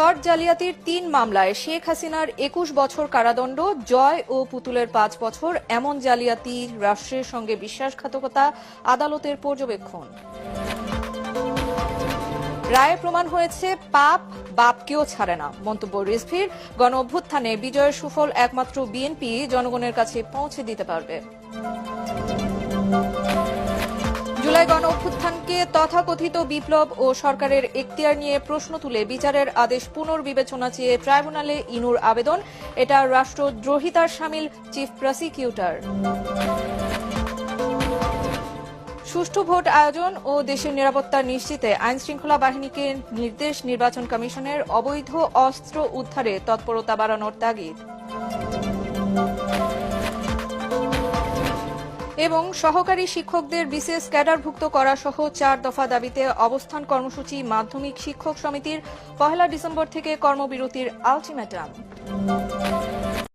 Word জালিয়াতির ৩ মামলায় শেখ হাসিনার ২১ বছর কারাদণ্ড, জয় ও পুতুলের ৫ বছর। এমন জালিয়াতি রাষ্ট্রের সঙ্গে বিশ্বাসঘাতকতা, আদালতের পর্যবেক্ষণ। রায়ে প্রমাণ হয়েছে পাপ বাপকেও ছাড়ে না, মন্তব্য রিজভীর। গণ অভ্যুত্থানে বিজয়ের সুফল একমাত্র বিএনপি জনগণের কাছে পৌঁছে দিতে পারবে। জুলাই গণ অভ্যুত্থানকে তথাকথিত বিপ্লব ও সরকারের এখতিয়ার নিয়ে প্রশ্ন তুলে বিচারের আদেশ পুনর্বিবেচনা চেয়ে ট্রাইব্যুনালে ইনুর আবেদন। এটা রাষ্ট্রদ্রোহিতার শামিল চিফ প্রসিকিউটর। সুষ্ঠু ভোট আয়োজন ও দেশের নিরাপত্তা নিশ্চিতে আইনশৃঙ্খলা বাহিনীকে নির্দেশ নির্বাচন কমিশনের। অবৈধ অস্ত্র উদ্ধারে তৎপরতা বাড়ানোর তাগিদ। এবং সহকারী শিক্ষকদের বিসিএস ক্যাডারভুক্ত করা সহ ৪ দফা দাবিতে অবস্থান কর্মসূচি মাধ্যমিক শিক্ষক সমিতির। ১ ডিসেম্বর থেকে কর্মবিরতির আলটিমেটাম।